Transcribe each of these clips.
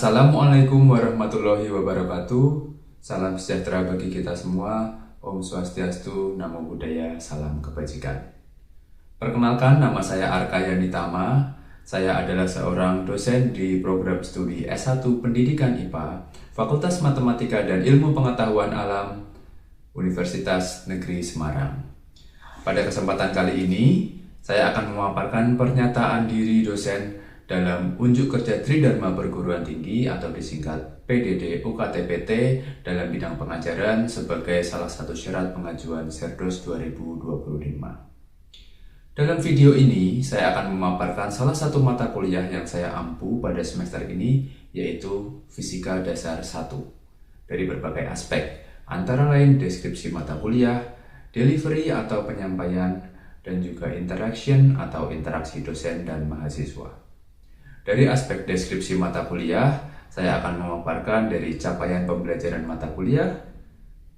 Assalamualaikum warahmatullahi wabarakatuh. Salam sejahtera bagi kita semua. Om Swastiastu, Namo Buddhaya, salam kebajikan. Perkenalkan, nama saya Arkayani Tama. Saya adalah seorang dosen di program studi S1 Pendidikan IPA, Fakultas Matematika dan Ilmu Pengetahuan Alam, Universitas Negeri Semarang. Pada kesempatan kali ini, saya akan memaparkan pernyataan diri dosen dalam Unjuk Kerja Tridharma Perguruan Tinggi atau disingkat PDD UKT-PT dalam bidang pengajaran sebagai salah satu syarat pengajuan Serdos 2025. Dalam video ini, saya akan memaparkan salah satu mata kuliah yang saya ampu pada semester ini, yaitu Fisika Dasar 1. Dari berbagai aspek, antara lain deskripsi mata kuliah, delivery atau penyampaian, dan juga interaction atau interaksi dosen dan mahasiswa. Dari aspek deskripsi mata kuliah, saya akan memaparkan dari capaian pembelajaran mata kuliah,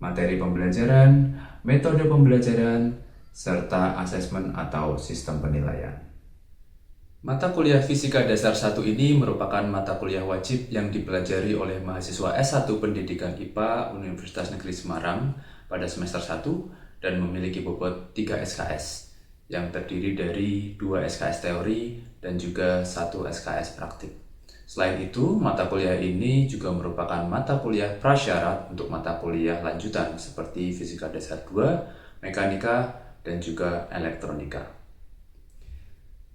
materi pembelajaran, metode pembelajaran, serta asesmen atau sistem penilaian. Mata kuliah Fisika Dasar 1 ini merupakan mata kuliah wajib yang dipelajari oleh mahasiswa S1 Pendidikan IPA Universitas Negeri Semarang pada semester 1 dan memiliki bobot 3 SKS yang terdiri dari 2 SKS teori dan juga 1 SKS praktik. Selain itu, mata kuliah ini juga merupakan mata kuliah prasyarat untuk mata kuliah lanjutan seperti Fisika Dasar 2, Mekanika, dan juga Elektronika.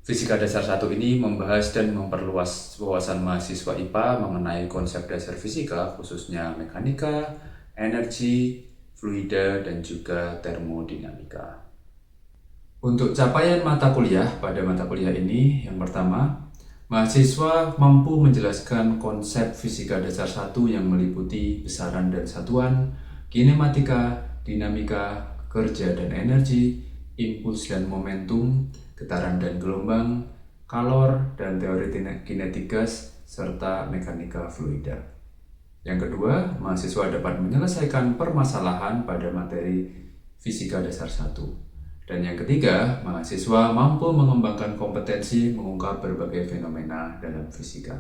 Fisika Dasar 1 ini membahas dan memperluas wawasan mahasiswa IPA mengenai konsep dasar fisika, khususnya mekanika, energi, fluida, dan juga termodinamika. Untuk capaian mata kuliah pada mata kuliah ini, yang pertama, mahasiswa mampu menjelaskan konsep Fisika Dasar 1 yang meliputi besaran dan satuan, kinematika, dinamika, kerja dan energi, impuls dan momentum, getaran dan gelombang, kalor dan teori kinetik gas, serta mekanika fluida. Yang kedua, mahasiswa dapat menyelesaikan permasalahan pada materi Fisika Dasar 1. Dan yang ketiga, mahasiswa mampu mengembangkan kompetensi mengungkap berbagai fenomena dalam fisika.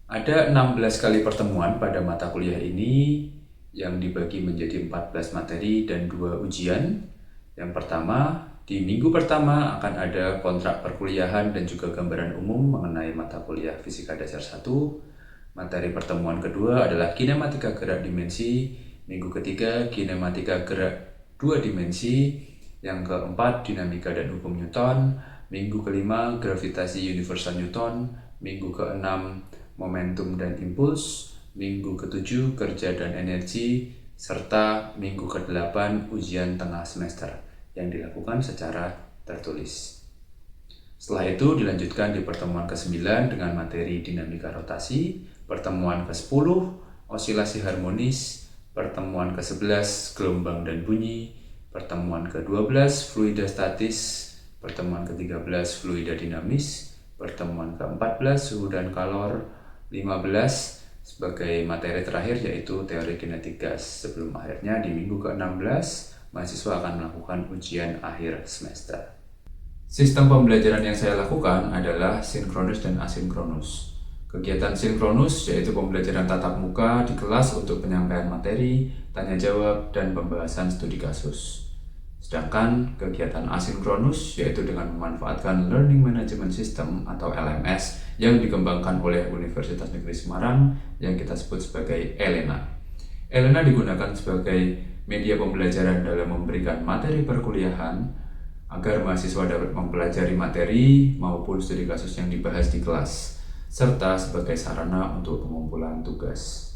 Ada 16 kali pertemuan pada mata kuliah ini yang dibagi menjadi 14 materi dan 2 ujian. Yang pertama, di minggu pertama akan ada kontrak perkuliahan dan juga gambaran umum mengenai mata kuliah Fisika Dasar 1. Materi pertemuan kedua adalah kinematika gerak dimensi, minggu ketiga kinematika gerak 2 dimensi, yang keempat, dinamika dan hukum Newton. Minggu kelima, gravitasi universal Newton. Minggu keenam, momentum dan impuls. Minggu ketujuh, kerja dan energi. Serta minggu ke-8, ujian tengah semester yang dilakukan secara tertulis. Setelah itu dilanjutkan di pertemuan ke-9 dengan materi dinamika rotasi. Pertemuan ke-10, osilasi harmonis. Pertemuan ke-11, gelombang dan bunyi. Pertemuan ke-12, fluida statis. Pertemuan ke-13, fluida dinamis. Pertemuan ke-14, suhu dan kalor. 15, sebagai materi terakhir yaitu teori kinetik gas. Sebelum akhirnya di minggu ke-16, mahasiswa akan melakukan ujian akhir semester. Sistem pembelajaran yang saya lakukan adalah sinkronus dan asinkronus. Kegiatan sinkronus yaitu pembelajaran tatap muka di kelas untuk penyampaian materi, tanya jawab, dan pembahasan studi kasus. Sedangkan kegiatan asinkronus yaitu dengan memanfaatkan Learning Management System atau LMS yang dikembangkan oleh Universitas Negeri Semarang yang kita sebut sebagai ELENA. ELENA digunakan sebagai media pembelajaran dalam memberikan materi perkuliahan agar mahasiswa dapat mempelajari materi maupun studi kasus yang dibahas di kelas, serta sebagai sarana untuk pengumpulan tugas.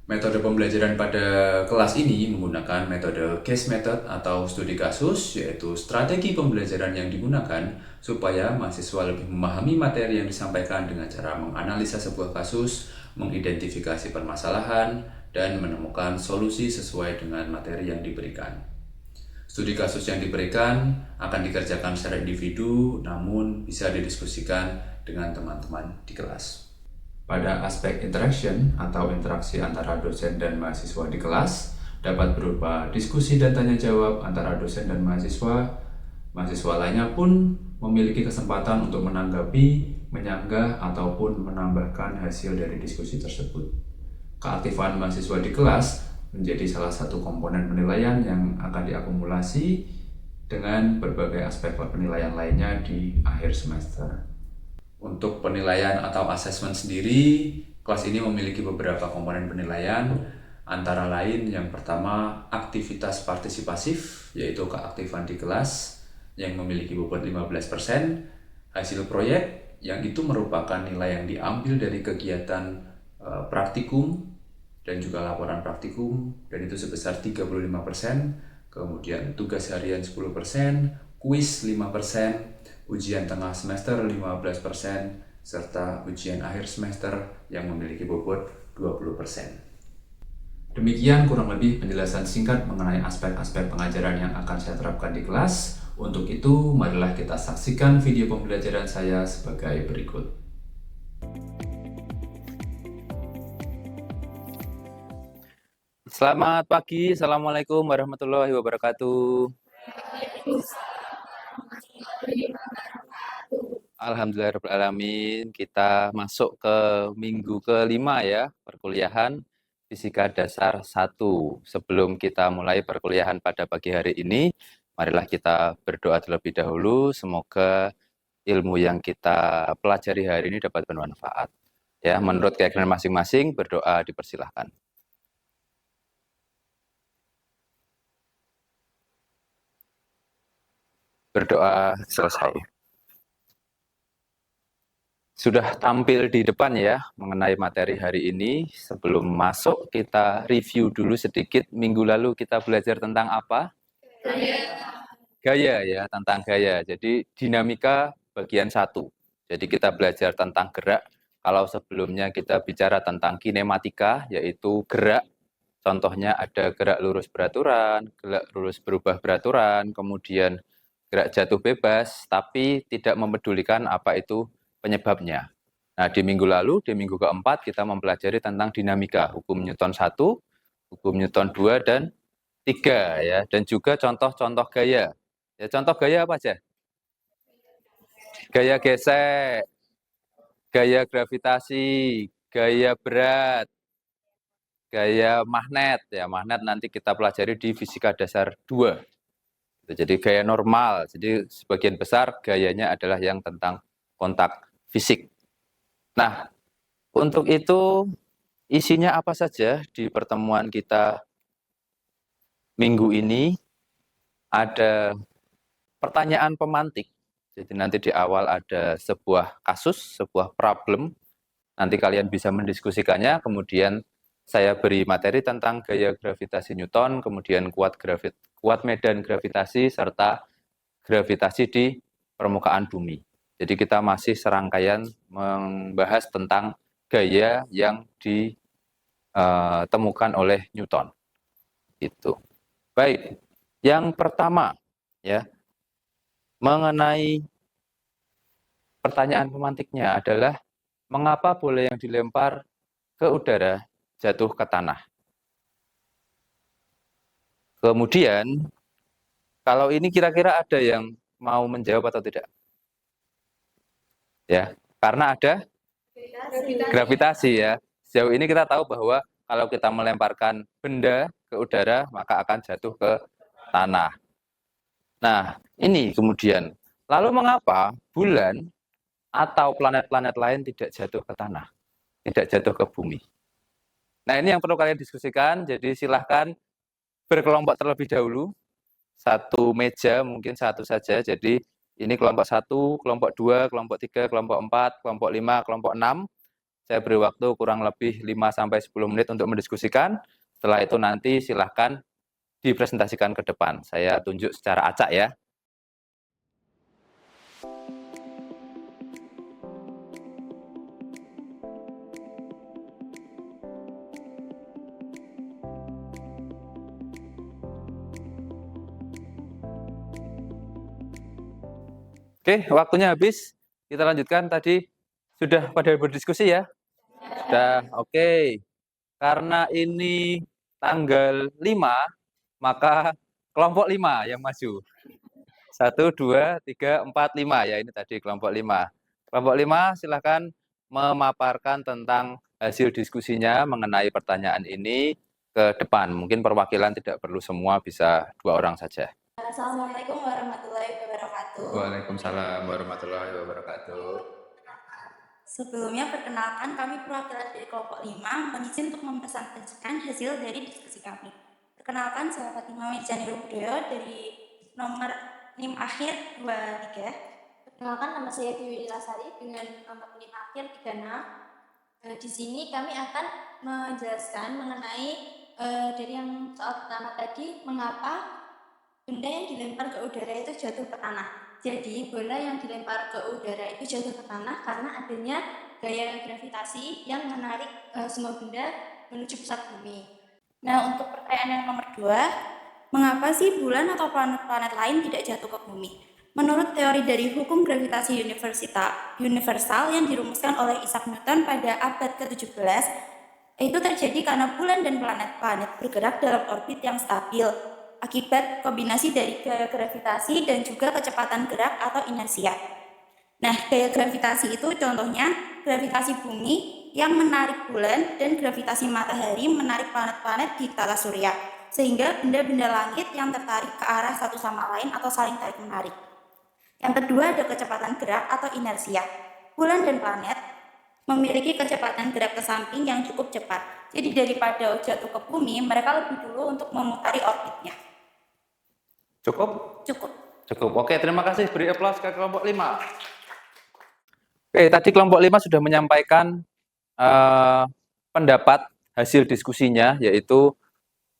Metode pembelajaran pada kelas ini menggunakan metode case method atau studi kasus, yaitu strategi pembelajaran yang digunakan supaya mahasiswa lebih memahami materi yang disampaikan dengan cara menganalisa sebuah kasus, mengidentifikasi permasalahan, dan menemukan solusi sesuai dengan materi yang diberikan. Studi kasus yang diberikan akan dikerjakan secara individu, namun bisa didiskusikan dengan teman-teman di kelas. Pada aspek interaction atau interaksi antara dosen dan mahasiswa di kelas dapat berupa diskusi dan tanya jawab antara dosen dan mahasiswa. Mahasiswa lainnya pun memiliki kesempatan untuk menanggapi menyanggah ataupun menambahkan hasil dari diskusi tersebut. Keaktifan mahasiswa di kelas menjadi salah satu komponen penilaian yang akan diakumulasi dengan berbagai aspek penilaian lainnya di akhir semester. Untuk penilaian atau asesmen sendiri, kelas ini memiliki beberapa komponen penilaian, antara lain yang pertama aktivitas partisipasif, yaitu keaktifan di kelas yang memiliki bobot 15%, hasil proyek yang itu merupakan nilai yang diambil dari kegiatan praktikum dan juga laporan praktikum, dan itu sebesar 35%, kemudian tugas harian 10%, kuis 5%, ujian tengah semester 15%, serta ujian akhir semester yang memiliki bobot 20%. Demikian kurang lebih penjelasan singkat mengenai aspek-aspek pengajaran yang akan saya terapkan di kelas. Untuk itu, marilah kita saksikan video pembelajaran saya sebagai berikut. Selamat pagi, Assalamualaikum warahmatullahi wabarakatuh. Alhamdulillahirrahmanirrahim, kita masuk ke minggu kelima ya, perkuliahan Fisika Dasar 1. Sebelum kita mulai perkuliahan pada pagi hari ini, marilah kita berdoa terlebih dahulu, semoga ilmu yang kita pelajari hari ini dapat bermanfaat. Ya, menurut keyakinan masing-masing, berdoa dipersilahkan. Berdoa selesai. Sudah tampil di depan ya mengenai materi hari ini. Sebelum masuk kita review dulu sedikit. Minggu lalu kita belajar tentang apa? Gaya ya, tentang gaya. Jadi dinamika bagian 1. Jadi kita belajar tentang gerak. Kalau sebelumnya kita bicara tentang kinematika, yaitu gerak. Contohnya ada gerak lurus beraturan, gerak lurus berubah beraturan, kemudian gerak jatuh bebas, tapi tidak mempedulikan apa itu penyebabnya. Nah, di minggu lalu, di minggu keempat, kita mempelajari tentang dinamika, hukum Newton 1, hukum Newton 2, dan 3, ya, dan juga contoh-contoh gaya. Ya, contoh gaya apa aja? Gaya gesek, gaya gravitasi, gaya berat, gaya magnet. Ya, magnet nanti kita pelajari di Fisika Dasar 2. Jadi gaya normal, jadi sebagian besar gayanya adalah yang tentang kontak fisik. Nah, untuk itu isinya apa saja di pertemuan kita minggu ini? Ada pertanyaan pemantik. Jadi nanti di awal ada sebuah kasus, sebuah problem. Nanti kalian bisa mendiskusikannya, kemudian saya beri materi tentang gaya gravitasi Newton, kemudian kuat medan gravitasi, serta gravitasi di permukaan bumi. Jadi kita masih serangkaian membahas tentang gaya yang ditemukan oleh Newton. Itu. Baik, yang pertama ya mengenai pertanyaan pemantiknya adalah mengapa bola yang dilempar ke udara jatuh ke tanah. Kemudian, kalau ini kira-kira ada yang mau menjawab atau tidak? Ya, karena ada gravitasi ya. Sejauh ini kita tahu bahwa kalau kita melemparkan benda ke udara, maka akan jatuh ke tanah. Nah, ini kemudian. Lalu mengapa bulan atau planet-planet lain tidak jatuh ke tanah, tidak jatuh ke bumi? Nah, ini yang perlu kalian diskusikan, jadi silahkan berkelompok terlebih dahulu. Satu meja, mungkin satu saja, jadi ini kelompok 1, kelompok 2, kelompok 3, kelompok 4, kelompok 5, kelompok 6. Saya beri waktu kurang lebih 5-10 menit untuk mendiskusikan. Setelah itu nanti silahkan dipresentasikan ke depan. Saya tunjuk secara acak ya. Oke, waktunya habis. Kita lanjutkan. Tadi sudah pada berdiskusi ya? Sudah, oke. Karena ini tanggal 5, maka kelompok 5 yang maju. 1, 2, 3, 4, 5. Ya, ini tadi kelompok 5. Kelompok 5 silakan memaparkan tentang hasil diskusinya mengenai pertanyaan ini ke depan. Mungkin perwakilan tidak perlu semua, bisa 2 orang saja. Assalamualaikum warahmatullahi wabarakatuh. Waalaikumsalam warahmatullahi wabarakatuh. Sebelumnya perkenalkan kami perwakilan dari kelompok 5 mengizin untuk mempresentasikan hasil dari diskusi kami. Perkenalkan saya Fatimah Mirjani Rubudoyo dari nomor NIM akhir 23. Perkenalkan, nama saya Dewi Lasari dengan nomor NIM akhir 36. Di sini kami akan menjelaskan mengenai dari yang soal pertama tadi, mengapa benda yang dilempar ke udara itu jatuh ke tanah. Jadi bola yang dilempar ke udara itu jatuh ke tanah karena adanya gaya gravitasi yang menarik semua benda menuju pusat bumi. Nah, untuk pertanyaan yang nomor 2, mengapa sih bulan atau planet-planet lain tidak jatuh ke bumi? Menurut teori dari hukum gravitasi universal yang dirumuskan oleh Isaac Newton pada abad ke-17, itu terjadi karena bulan dan planet-planet bergerak dalam orbit yang stabil akibat kombinasi dari gaya gravitasi dan juga kecepatan gerak atau inersia. Nah, gaya gravitasi itu contohnya gravitasi bumi yang menarik bulan dan gravitasi matahari menarik planet-planet di tata surya, sehingga benda-benda langit yang tertarik ke arah satu sama lain atau saling tarik-menarik. Yang kedua ada kecepatan gerak atau inersia. Bulan dan planet memiliki kecepatan gerak ke samping yang cukup cepat. Jadi daripada jatuh ke bumi, mereka lebih dulu untuk memutari orbitnya. Cukup? Cukup. Cukup. Oke, terima kasih. Beri aplaus ke kelompok 5. Oke, tadi kelompok 5 sudah menyampaikan pendapat hasil diskusinya, yaitu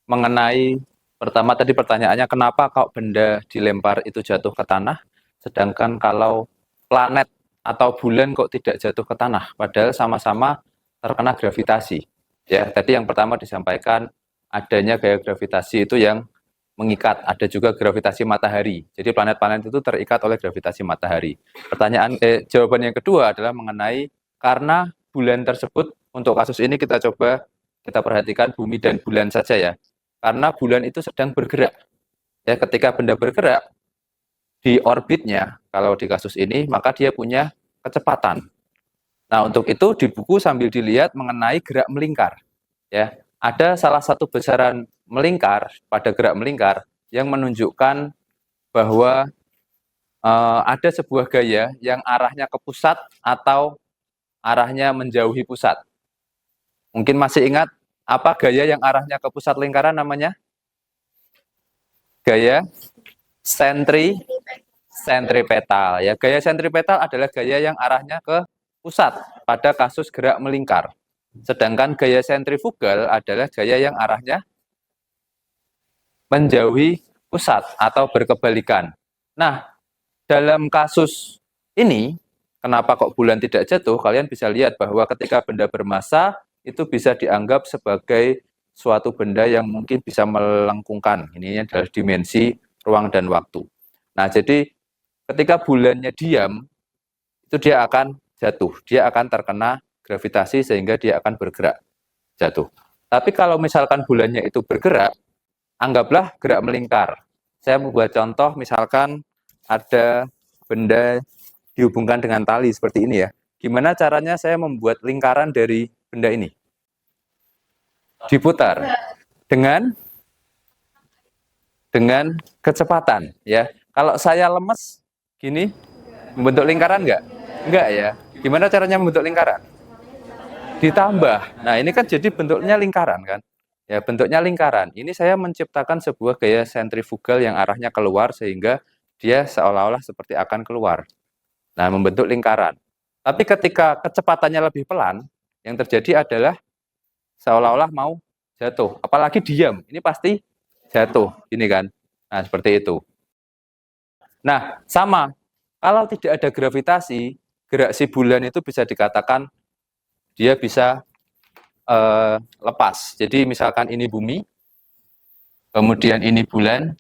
mengenai pertama tadi pertanyaannya, kenapa kalau benda dilempar itu jatuh ke tanah, sedangkan kalau planet atau bulan kok tidak jatuh ke tanah, padahal sama-sama terkena gravitasi. Ya, tadi yang pertama disampaikan adanya gaya gravitasi itu yang mengikat, ada juga gravitasi matahari. Jadi planet-planet itu terikat oleh gravitasi matahari. Jawaban yang kedua adalah mengenai karena bulan tersebut, untuk kasus ini kita perhatikan bumi dan bulan saja ya. Karena bulan itu sedang bergerak. Ya, ketika benda bergerak di orbitnya, kalau di kasus ini, maka dia punya kecepatan. Nah, untuk itu di buku sambil dilihat mengenai gerak melingkar. Ya, ada salah satu besaran melingkar pada gerak melingkar yang menunjukkan bahwa ada sebuah gaya yang arahnya ke pusat atau arahnya menjauhi pusat. Mungkin masih ingat apa gaya yang arahnya ke pusat lingkaran namanya? Gaya sentripetal. Ya, gaya sentripetal adalah gaya yang arahnya ke pusat pada kasus gerak melingkar. Sedangkan gaya sentrifugal adalah gaya yang arahnya menjauhi pusat atau berkebalikan. Nah, dalam kasus ini, kenapa kok bulan tidak jatuh? Kalian bisa lihat bahwa ketika benda bermassa itu bisa dianggap sebagai suatu benda yang mungkin bisa melengkungkan. Ini adalah dimensi ruang dan waktu. Nah, jadi ketika bulannya diam, itu dia akan jatuh. Dia akan terkena gravitasi sehingga dia akan bergerak jatuh. Tapi kalau misalkan bulannya itu bergerak, anggaplah gerak melingkar. Saya membuat contoh, misalkan ada benda dihubungkan dengan tali seperti ini ya. Gimana caranya saya membuat lingkaran dari benda ini? Diputar dengan kecepatan ya. Kalau saya lemes gini, membentuk lingkaran enggak? Enggak ya. Gimana caranya membentuk lingkaran? Ditambah. Nah, ini kan jadi bentuknya lingkaran kan? Ya, bentuknya lingkaran. Ini saya menciptakan sebuah gaya sentrifugal yang arahnya keluar sehingga dia seolah-olah seperti akan keluar. Nah, membentuk lingkaran. Tapi ketika kecepatannya lebih pelan, yang terjadi adalah seolah-olah mau jatuh. Apalagi diam, ini pasti jatuh. Ini kan. Nah, seperti itu. Nah, sama. Kalau tidak ada gravitasi, gerak si bulan itu bisa dikatakan dia bisa lepas. Jadi misalkan ini bumi, kemudian ini bulan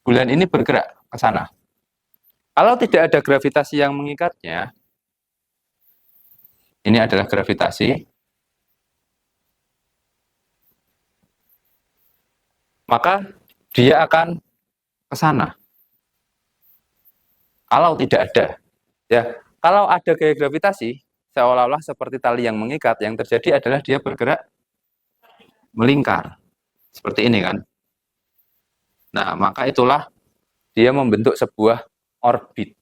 ini bergerak ke sana. Kalau tidak ada gravitasi yang mengikatnya, ini adalah gravitasi, maka dia akan ke sana. Kalau tidak ada, ya, kalau ada gaya gravitasi, seolah-olah seperti tali yang mengikat, yang terjadi adalah dia bergerak melingkar. Seperti ini kan. Nah, maka itulah dia membentuk sebuah orbit.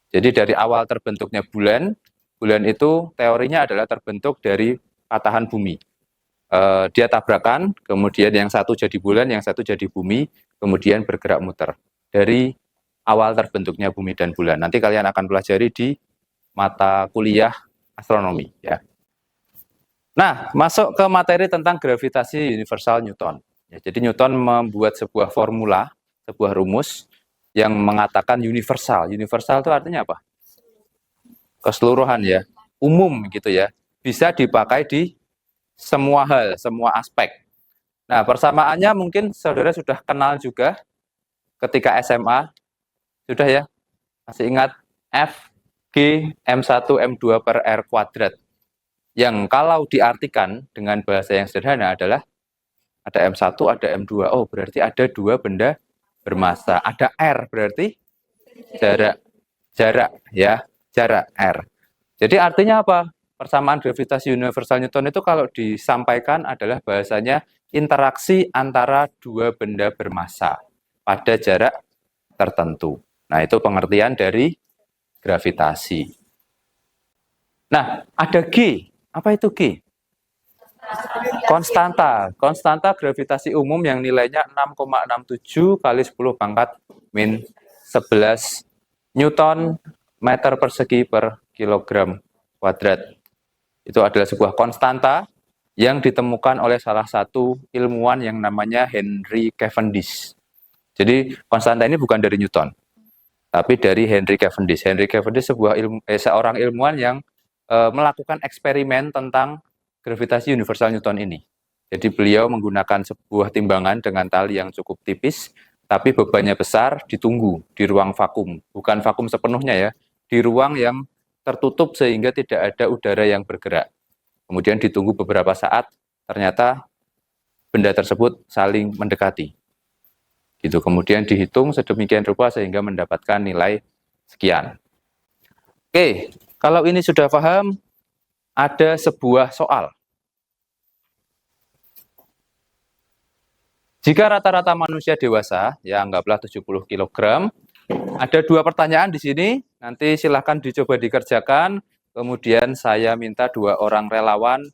Jadi dari awal terbentuknya bulan, bulan itu teorinya adalah terbentuk dari patahan bumi. Dia tabrakan, kemudian yang satu jadi bulan, yang satu jadi bumi, kemudian bergerak muter. Dari awal terbentuknya bumi dan bulan. Nanti kalian akan pelajari di mata kuliah astronomi. Ya. Nah, masuk ke materi tentang gravitasi universal Newton. Ya, jadi Newton membuat sebuah formula, sebuah rumus yang mengatakan universal. Universal itu artinya apa? Keseluruhan ya, umum gitu ya. Bisa dipakai di semua hal, semua aspek. Nah, persamaannya mungkin saudara sudah kenal juga ketika SMA. Sudah ya? Masih ingat F, G, M1, M2 per R kuadrat. Yang kalau diartikan dengan bahasa yang sederhana adalah ada M1, ada M2. Oh, berarti ada dua benda bermassa. Ada R, berarti jarak ya, jarak R. Jadi artinya apa? Persamaan gravitasi universal Newton itu kalau disampaikan adalah bahasanya interaksi antara dua benda bermassa pada jarak tertentu. Nah, itu pengertian dari gravitasi. Nah, ada G. Apa itu G? Konstanta. Konstanta gravitasi umum yang nilainya 6,67 kali 10 pangkat min 11 Newton meter persegi per kilogram kuadrat. Itu adalah sebuah konstanta yang ditemukan oleh salah satu ilmuwan yang namanya Henry Cavendish. Jadi konstanta ini bukan dari Newton, tapi dari Henry Cavendish. Henry Cavendish seorang ilmuwan yang melakukan eksperimen tentang gravitasi universal Newton ini. Jadi beliau menggunakan sebuah timbangan dengan tali yang cukup tipis, tapi bebannya besar, ditunggu di ruang vakum. Bukan vakum sepenuhnya ya, di ruang yang tertutup sehingga tidak ada udara yang bergerak. Kemudian ditunggu beberapa saat, ternyata benda tersebut saling mendekati. Gitu. Kemudian dihitung sedemikian rupa sehingga mendapatkan nilai sekian. Oke, kalau ini sudah paham, ada sebuah soal. Jika rata-rata manusia dewasa, ya anggaplah 70 kg, ada dua pertanyaan di sini, nanti silahkan dicoba dikerjakan, kemudian saya minta dua orang relawan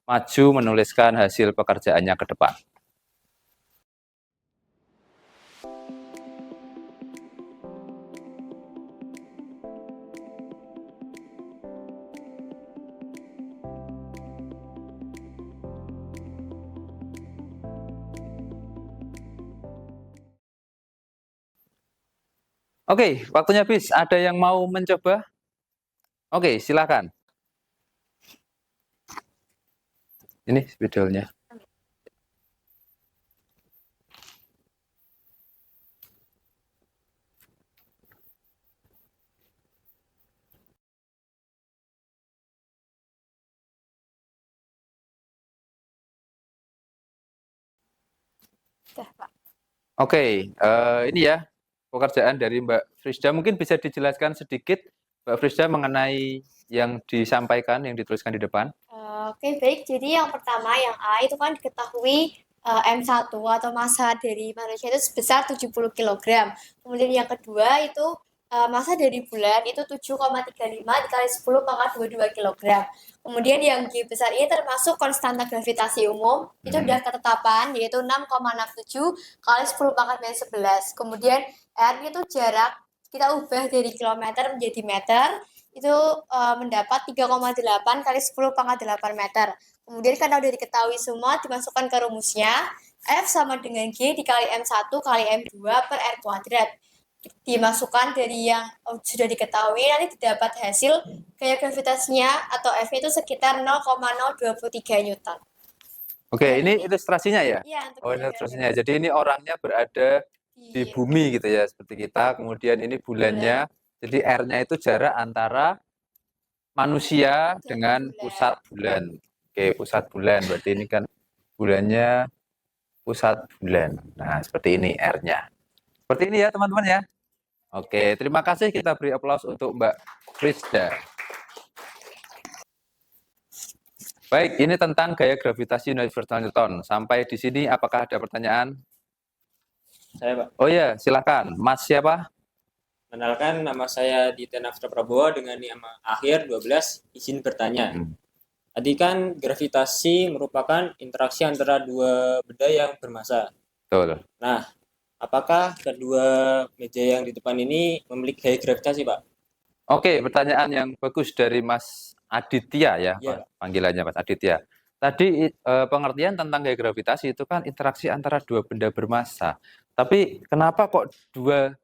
maju menuliskan hasil pekerjaannya ke depan. Oke, waktunya habis. Ada yang mau mencoba? Oke, silakan. Ini spidolnya. Oke, ini ya pekerjaan dari Mbak Frisda. Mungkin bisa dijelaskan sedikit Mbak Frisda mengenai yang disampaikan, yang dituliskan di depan. Oke, baik. Jadi yang pertama, yang A itu kan diketahui M1 atau massa dari manusia itu sebesar 70 kg. Kemudian yang kedua itu massa dari bulan itu 7,35 dikali 10 pangkat 22 kg. Kemudian yang G besar ini termasuk konstanta gravitasi umum, itu udah ketetapan, yaitu 6,67 kali 10 pangkat minus 11. Kemudian R itu jarak, kita ubah dari kilometer menjadi meter, itu mendapat 3,8 kali 10 pangkat 8 meter. Kemudian karena udah diketahui semua, dimasukkan ke rumusnya, F sama dengan G dikali M1 kali M2 per R kuadrat. Dimasukkan dari yang sudah diketahui, nanti didapat hasil gaya gravitasinya atau F itu sekitar 0,023 Newton. Oke, ini ilustrasinya ya? Iya, Oh, ini ilustrasinya. Jadi ini orangnya berada di bumi gitu ya, seperti kita. Kemudian ini bulannya. Jadi R-nya itu jarak antara manusia dengan pusat bulan. Oke, pusat bulan. Berarti ini kan bulannya pusat bulan. Nah, seperti ini R-nya. Seperti ini ya, teman-teman ya. Oke, terima kasih, kita beri aplaus untuk Mbak Frisda. Baik, ini tentang gaya gravitasi universal Newton. Sampai di sini apakah ada pertanyaan? Saya, Pak. Oh ya, silakan. Mas siapa? Kenalkan, nama saya Dita Nafra Prabowo dengan nama akhir 12, izin bertanya. Tadi kan gravitasi merupakan interaksi antara dua benda yang bermassa. Betul. Nah, apakah kedua meja yang di depan ini memiliki gaya gravitasi, Pak? Oke, pertanyaan yang bagus dari Mas Aditya ya, Iya. panggilannya Mas Aditya. Tadi pengertian tentang gaya gravitasi itu kan interaksi antara dua benda bermassa. Tapi kenapa kok dua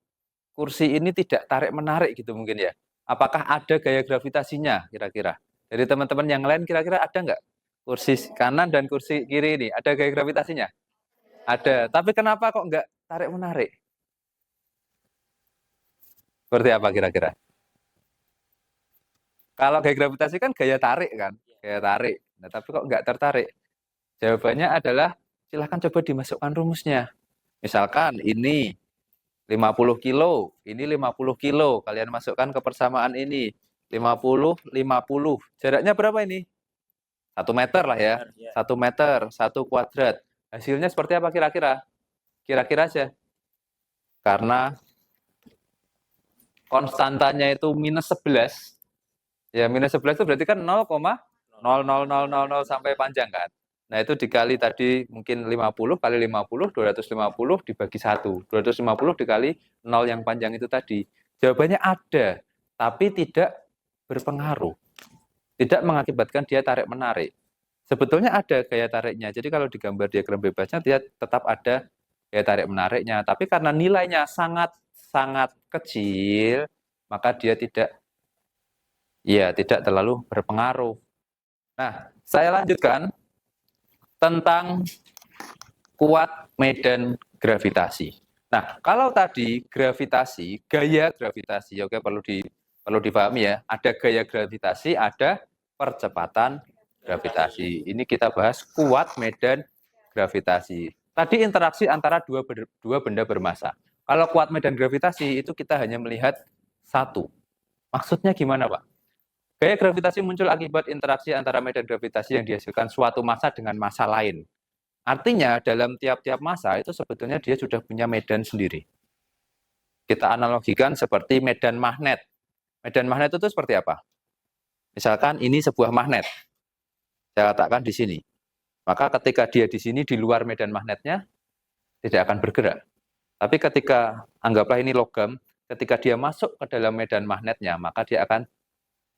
kursi ini tidak tarik-menarik gitu mungkin ya? Apakah ada gaya gravitasinya kira-kira? Dari teman-teman yang lain kira-kira ada nggak? Kursi kanan dan kursi kiri ini, ada gaya gravitasinya? Ada. Tapi kenapa kok nggak tarik-menarik? Seperti apa kira-kira? Kalau gaya gravitasi kan gaya tarik kan? Gaya tarik. Nah, tapi kok nggak tertarik? Jawabannya adalah silahkan coba dimasukkan rumusnya. Misalkan ini 50 kilo, ini 50 kilo. Kalian masukkan ke persamaan ini. 50, 50. Jaraknya berapa ini? 1 meter lah ya. 1 meter, 1 kuadrat. Hasilnya seperti apa kira-kira? Kira-kira aja. Karena konstantanya itu minus 11. Ya, minus 11 itu berarti kan 0,00000 sampai panjang kan. Nah, itu dikali tadi mungkin 50 kali 50, 250 dibagi 1. 250 dikali 0 yang panjang itu tadi. Jawabannya ada, tapi tidak berpengaruh. Tidak mengakibatkan dia tarik-menarik. Sebetulnya ada gaya tariknya. Jadi kalau digambar diagram bebasnya dia tetap ada gaya tarik-menariknya. Tapi karena nilainya sangat kecil, maka dia tidak terlalu berpengaruh. Nah, saya lanjutkan tentang kuat medan gravitasi. Nah, kalau tadi gravitasi, gaya gravitasi, oke, perlu dipahami ya, ada gaya gravitasi, ada percepatan gravitasi. Ini kita bahas kuat medan gravitasi. Tadi interaksi antara dua benda bermassa. Kalau kuat medan gravitasi itu kita hanya melihat satu. Maksudnya gimana, Pak? Gaya gravitasi muncul akibat interaksi antara medan gravitasi yang dihasilkan suatu massa dengan massa lain. Artinya dalam tiap-tiap massa itu sebetulnya dia sudah punya medan sendiri. Kita analogikan seperti medan magnet. Medan magnet itu seperti apa? Misalkan ini sebuah magnet. Saya letakkan di sini. Maka ketika dia di sini di luar medan magnetnya tidak akan bergerak. Tapi ketika anggaplah ini logam, ketika dia masuk ke dalam medan magnetnya, maka dia akan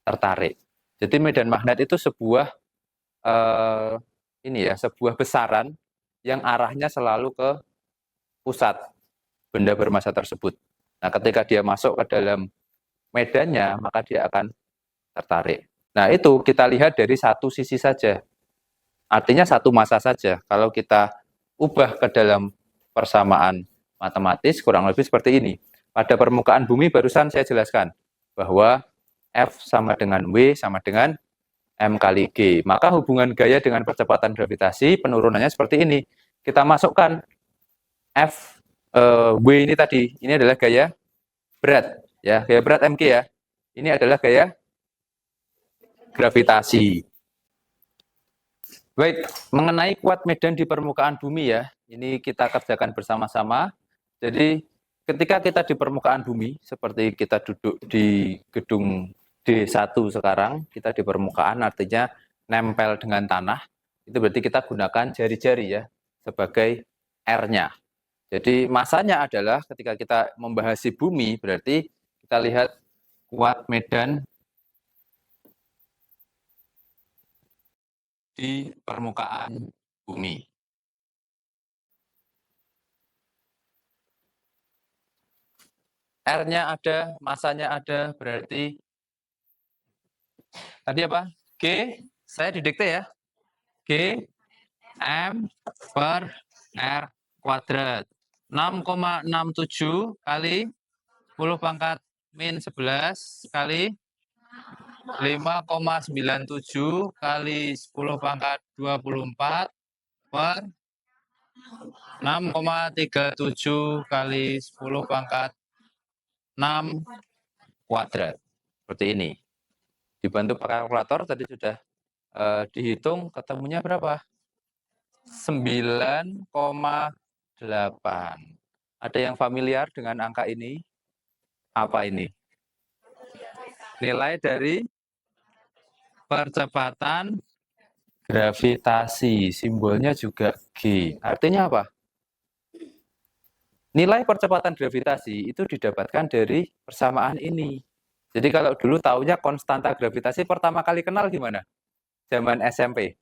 tertarik. Jadi medan magnet itu sebuah sebuah besaran yang arahnya selalu ke pusat benda bermassa tersebut. Nah, ketika dia masuk ke dalam medannya, maka dia akan tertarik. Nah, itu kita lihat dari satu sisi saja. Artinya satu massa saja. Kalau kita ubah ke dalam persamaan matematis, kurang lebih seperti ini. Pada permukaan bumi barusan saya jelaskan bahwa F sama dengan W sama dengan M kali G. Maka hubungan gaya dengan percepatan gravitasi penurunannya seperti ini. Kita masukkan W ini tadi. Ini adalah gaya berat. Ya, gaya berat mg ya. Ini adalah gaya gravitasi. Baik, mengenai kuat medan di permukaan bumi ya. Ini kita kerjakan bersama-sama. Jadi ketika kita di permukaan bumi, seperti kita duduk di gedung D1 sekarang, kita di permukaan artinya nempel dengan tanah, itu berarti kita gunakan jari-jari ya, sebagai R-nya. Jadi masanya adalah ketika kita membahas bumi, berarti kita lihat kuat medan di permukaan bumi. R-nya ada, masanya ada, berarti tadi apa? G, saya didikte ya. G M per R kuadrat. 6,67 kali 10 pangkat min 11 kali 5,97 kali 10 pangkat 24 per 6,37 kali 10 pangkat 6 kuadrat. Seperti ini. Dibantu pakai kalkulator tadi sudah dihitung, ketemunya berapa? 9,8. Ada yang familiar dengan angka ini? Apa ini? Nilai dari percepatan gravitasi. Simbolnya juga G. Artinya apa? Nilai percepatan gravitasi itu didapatkan dari persamaan ini. Jadi kalau dulu taunya konstanta gravitasi pertama kali kenal gimana? Zaman SMP.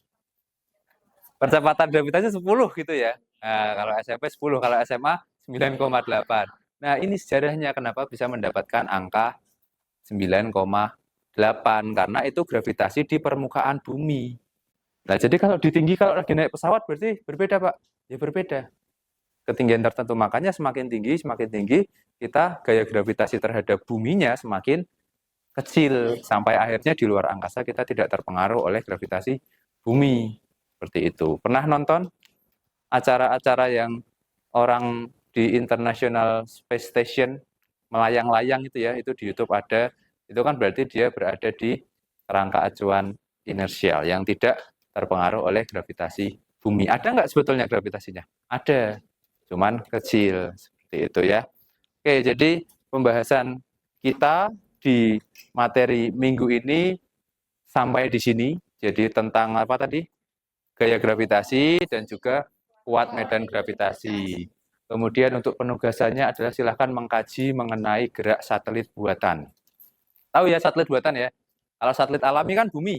Percepatan gravitasi 10 gitu ya. Nah, kalau SMP 10, kalau SMA 9,8. Nah, ini sejarahnya kenapa bisa mendapatkan angka 9,8 karena itu gravitasi di permukaan bumi. Nah, jadi kalau tinggi kalau lagi naik pesawat berarti berbeda, Pak. Ya berbeda. Ketinggian tertentu, makanya semakin tinggi kita gaya gravitasi terhadap buminya semakin kecil sampai akhirnya di luar angkasa kita tidak terpengaruh oleh gravitasi bumi. Seperti itu. Pernah nonton acara-acara yang orang di International Space Station melayang-layang itu ya, itu di YouTube ada. Itu kan berarti dia berada di kerangka acuan inersial yang tidak terpengaruh oleh gravitasi bumi. Ada nggak sebetulnya gravitasinya? Ada, cuman kecil. Seperti itu ya. Oke, jadi pembahasan kita di materi minggu ini sampai di sini. Jadi tentang apa tadi? Gaya gravitasi dan juga kuat medan gravitasi. Kemudian untuk penugasannya adalah silahkan mengkaji mengenai gerak satelit buatan. Tahu ya satelit buatan ya? Kalau satelit alami kan bumi.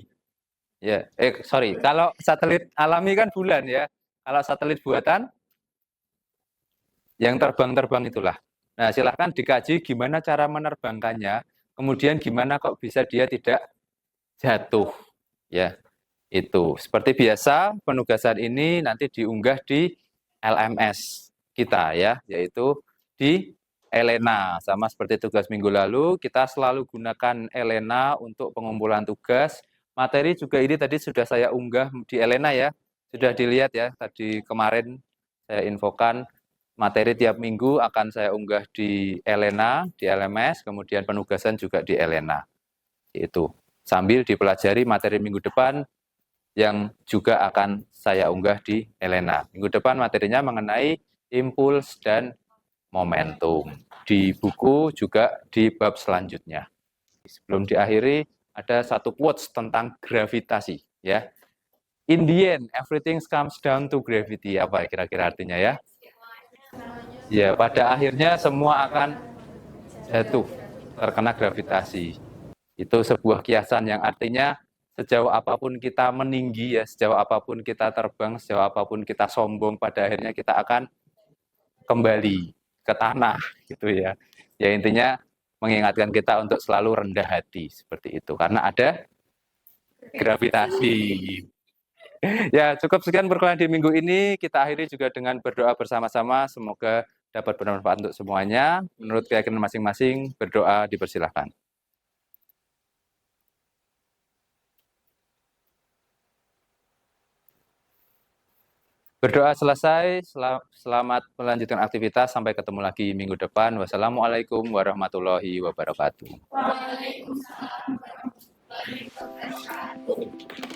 Ya, kalau satelit alami kan bulan ya. Kalau satelit buatan yang terbang-terbang itulah. Nah, silahkan dikaji gimana cara menerbangkannya, kemudian gimana kok bisa dia tidak jatuh. Ya, itu. Seperti biasa, penugasan ini nanti diunggah di LMS kita ya, yaitu di Elena. Sama seperti tugas minggu lalu, kita selalu gunakan Elena untuk pengumpulan tugas. Materi juga ini tadi sudah saya unggah di Elena ya. Sudah dilihat ya, tadi kemarin saya infokan materi tiap minggu akan saya unggah di Elena, di LMS, kemudian penugasan juga di Elena. Itu. Sambil dipelajari materi minggu depan yang juga akan saya unggah di Elena. Minggu depan materinya mengenai impuls dan momentum. Di buku juga di bab selanjutnya. Sebelum diakhiri, ada satu quotes tentang gravitasi. Ya. In the end, everything comes down to gravity. Apa kira-kira artinya ya? Ya, pada akhirnya semua akan jatuh terkena gravitasi. Itu sebuah kiasan yang artinya sejauh apapun kita meninggi ya, sejauh apapun kita terbang, sejauh apapun kita sombong, pada akhirnya kita akan kembali ke tanah gitu ya. Ya intinya mengingatkan kita untuk selalu rendah hati seperti itu karena ada gravitasi. Ya, cukup sekian perkuliahan di minggu ini. Kita akhiri juga dengan berdoa bersama-sama. Semoga dapat bermanfaat untuk semuanya. Menurut keyakinan masing-masing, berdoa dipersilahkan. Berdoa selesai, selamat melanjutkan aktivitas, sampai ketemu lagi minggu depan. Wassalamualaikum warahmatullahi wabarakatuh. Waalaikumsalam warahmatullahi wabarakatuh.